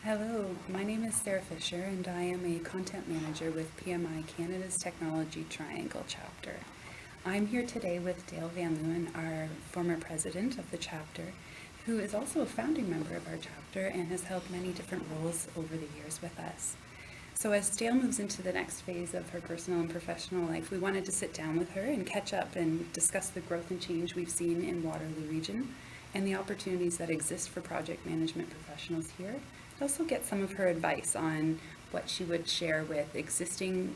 Hello, my name is Sarah Fisher and I am a content manager with PMI Canada's Technology Triangle chapter. I'm here today with Dale Van Looyen, our former president of the chapter, who is also a founding member of our chapter and has held many different roles over the years with us. So as Dale moves into the next phase of her personal and professional life, we wanted to sit down with her and catch up and discuss the growth and change we've seen in Waterloo region and the opportunities that exist for project management professionals here. Also get some of her advice on what she would share with existing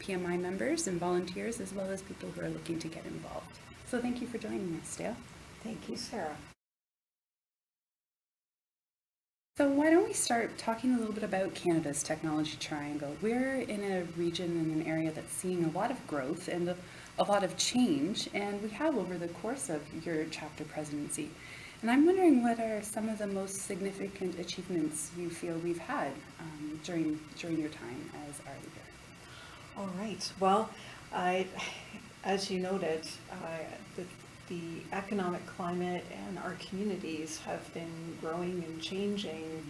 PMI members and volunteers, as well as people who are looking to get involved. So thank you for joining us, Dale. Thank you, Sarah. So why don't we start talking a little bit about Canada's Technology Triangle. We're in a region and an area that's seeing a lot of growth and a lot of change, and we have over the course of your chapter presidency. And I'm wondering what are some of the most significant achievements you feel we've had during your time as our leader? All right. Well, as you noted, the economic climate and our communities have been growing and changing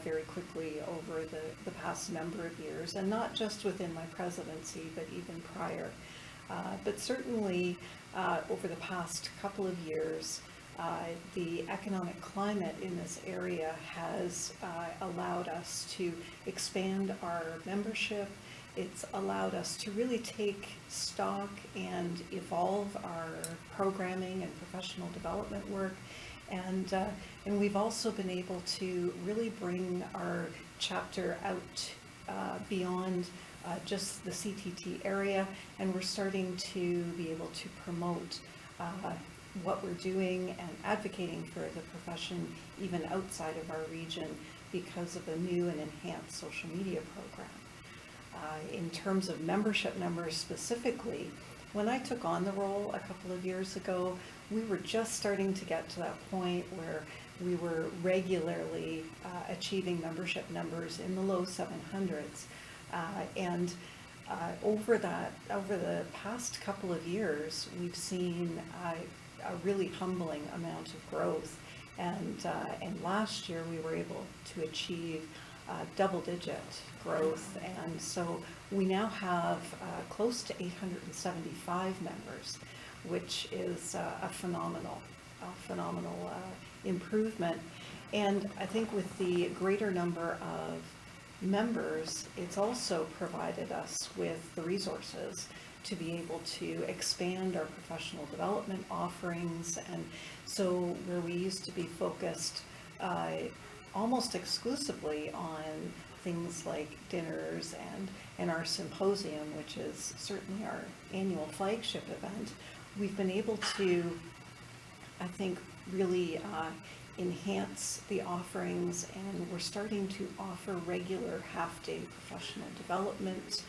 very quickly over the past number of years, and not just within my presidency, but even prior. But certainly over the past couple of years, the economic climate in this area has allowed us to expand our membership. It's allowed us to really take stock and evolve our programming and professional development work. And we've also been able to really bring our chapter out beyond just the CTT area, and we're starting to be able to promote what we're doing and advocating for the profession even outside of our region because of a new and enhanced social media program. In terms of membership numbers specifically, when I took on the role a couple of years ago, we were just starting to get to that point where we were regularly achieving membership numbers in the low 700s. Over the past couple of years, we've seen a really humbling amount of growth, and last year we were able to achieve double-digit growth, and so we now have close to 875 members, which is a phenomenal improvement. And I think with the greater number of members, it's also provided us with the resources to be able to expand our professional development offerings. And so where we used to be focused almost exclusively on things like dinners and our symposium, which is certainly our annual flagship event, we've been able to, I think, really enhance the offerings, and we're starting to offer regular half-day professional development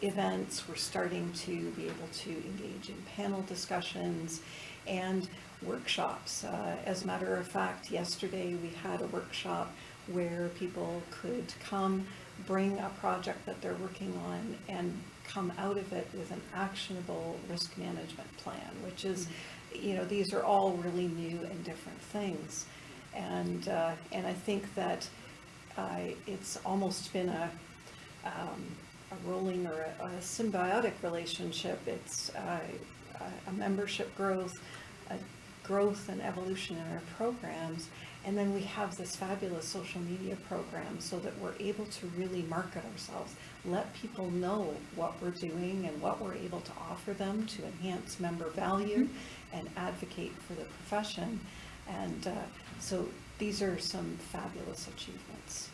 events. We're starting to be able to engage in panel discussions and workshops. As a matter of fact, yesterday we had a workshop where people could come, bring a project that they're working on, and come out of it with an actionable risk management plan, which is, you know, these are all really new and different things. And I think that it's almost been a rolling or a symbiotic relationship. It's a membership growth, a growth and evolution in our programs, and then we have this fabulous social media program so that we're able to really market ourselves, let people know what we're doing and what we're able to offer them to enhance member value and advocate for the profession. And so these are some fabulous achievements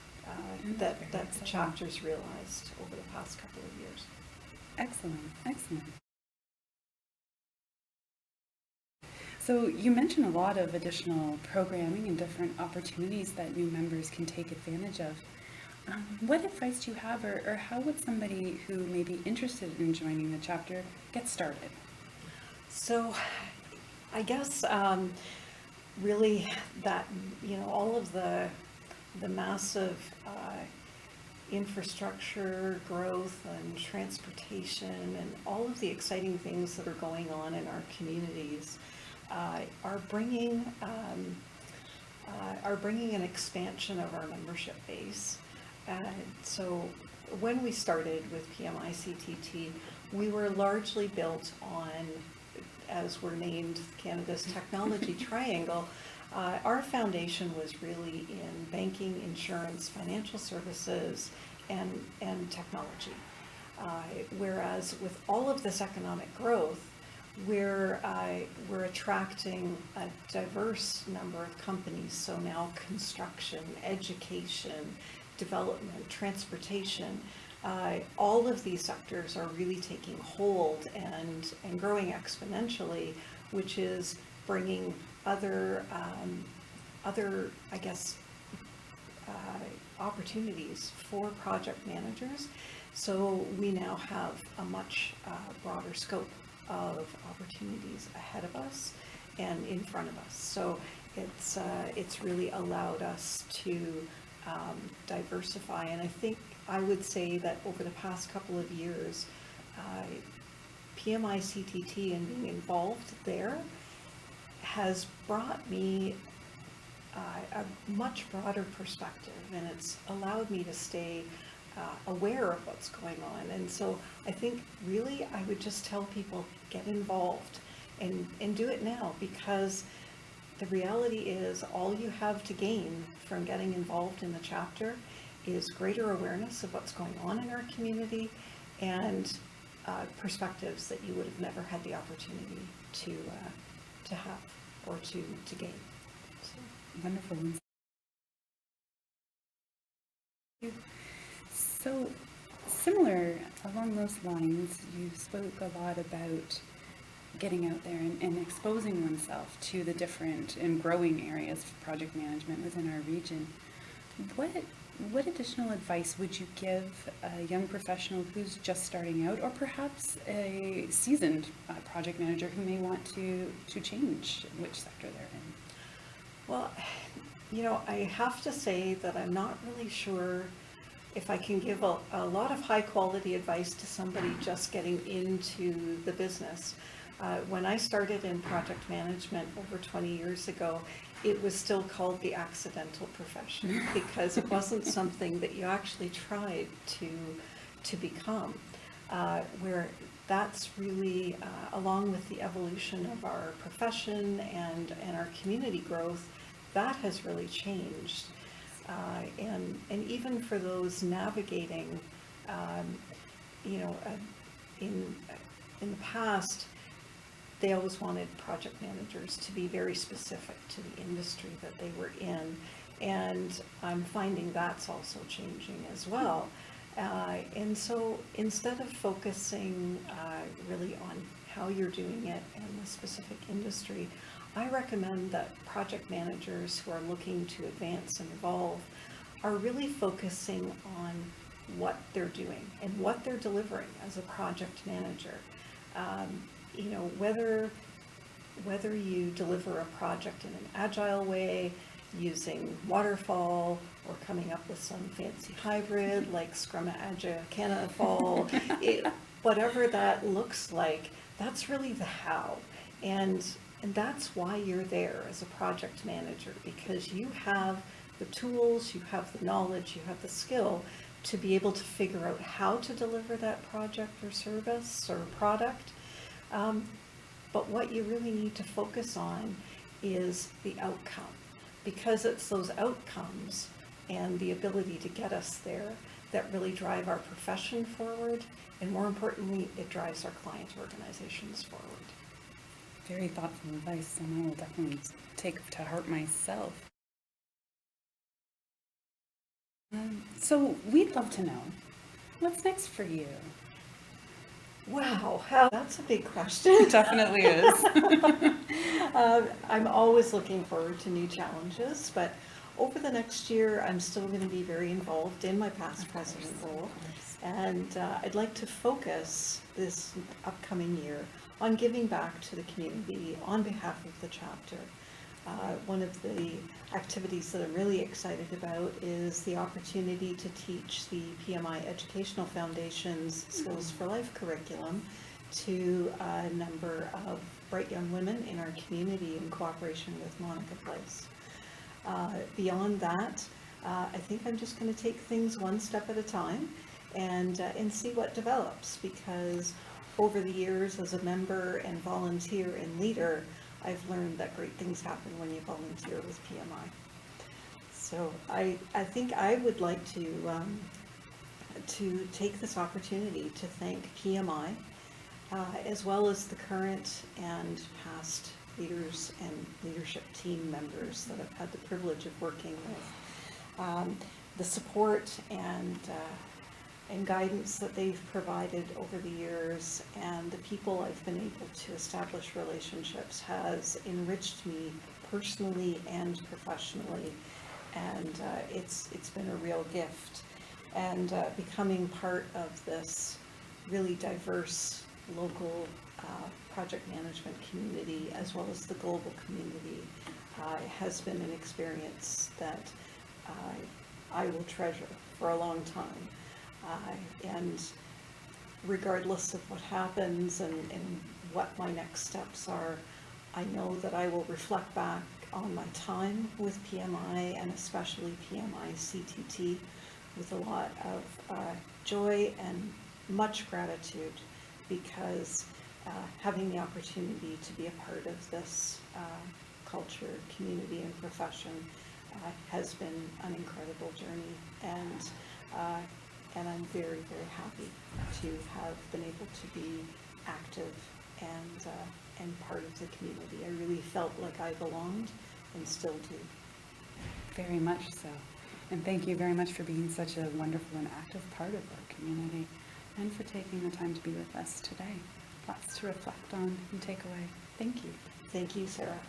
that the chapter's realized over the past couple of years. Excellent, excellent. So you mentioned a lot of additional programming and different opportunities that new members can take advantage of. What advice do you have, or how would somebody who may be interested in joining the chapter get started? So I guess really that, you know, all of the massive infrastructure growth and transportation and all of the exciting things that are going on in our communities are bringing are bringing an expansion of our membership base. So when we started with PMI CTT, we were largely built on, as we're named, Canada's Technology Triangle. Our foundation was really in banking, insurance, financial services, and technology. Whereas with all of this economic growth, we're attracting a diverse number of companies. So now construction, education, development, transportation, all of these sectors are really taking hold and growing exponentially, which is bringing other I guess, opportunities for project managers. So we now have a much broader scope of opportunities ahead of us and in front of us. So it's really allowed us to diversify. And I think I would say that over the past couple of years, PMI CTT and being involved there has brought me a much broader perspective, and it's allowed me to stay aware of what's going on. And so I think really I would just tell people, get involved and do it now, because the reality is all you have to gain from getting involved in the chapter is greater awareness of what's going on in our community and perspectives that you would have never had the opportunity to have or to gain. So. Wonderful. So, similar along those lines, you spoke a lot about getting out there and exposing oneself to the different and growing areas of project management within our region. What additional advice would you give a young professional who's just starting out, or perhaps a seasoned project manager who may want to change which sector they're in? Well, you know, I have to say that I'm not really sure if I can give a lot of high quality advice to somebody just getting into the business. When I started in project management over 20 years ago, it was still called the accidental profession because it wasn't something that you actually tried to become. Where that's really, along with the evolution of our profession and our community growth, that has really changed. And even for those navigating, you know, in the past, they always wanted project managers to be very specific to the industry that they were in. And I'm finding that's also changing as well. And so instead of focusing really on how you're doing it and the specific industry, I recommend that project managers who are looking to advance and evolve are really focusing on what they're doing and what they're delivering as a project manager. You know, whether you deliver a project in an agile way, using waterfall, or coming up with some fancy hybrid like Scrum Agile Canada Fall, whatever that looks like, that's really the how. And that's why you're there as a project manager, because you have the tools, you have the knowledge, you have the skill to be able to figure out how to deliver that project or service or product. But what you really need to focus on is the outcome, because it's those outcomes and the ability to get us there that really drive our profession forward, and more importantly, it drives our client organizations forward. Very thoughtful advice, and I will definitely take to heart myself. So we'd love to know, what's next for you? Wow, that's a big question. It definitely is. I'm always looking forward to new challenges, but over the next year, I'm still going to be very involved in my past president role. And I'd like to focus this upcoming year on giving back to the community on behalf of the chapter. One of the activities that I'm really excited about is the opportunity to teach the PMI Educational Foundation's Skills for Life curriculum to a number of bright young women in our community in cooperation with Monica Place. Beyond that, I think I'm just going to take things one step at a time and see what develops, because over the years as a member and volunteer and leader, I've learned that great things happen when you volunteer with PMI. So I think I would like to take this opportunity to thank PMI, as well as the current and past leaders and leadership team members that I've had the privilege of working with. The support and guidance that they've provided over the years, and the people I've been able to establish relationships, has enriched me personally and professionally, and it's been a real gift. And becoming part of this really diverse local project management community, as well as the global community, has been an experience that I will treasure for a long time. And regardless of what happens and what my next steps are, I know that I will reflect back on my time with PMI, and especially PMI CTT, with a lot of joy and much gratitude, because having the opportunity to be a part of this culture, community, and profession has been an incredible journey, and I'm very, very happy to have been able to be active and part of the community. I really felt like I belonged, and still do. Very much so. And thank you very much for being such a wonderful and active part of our community, and for taking the time to be with us today. Lots to reflect on and take away. Thank you. Thank you, Sarah.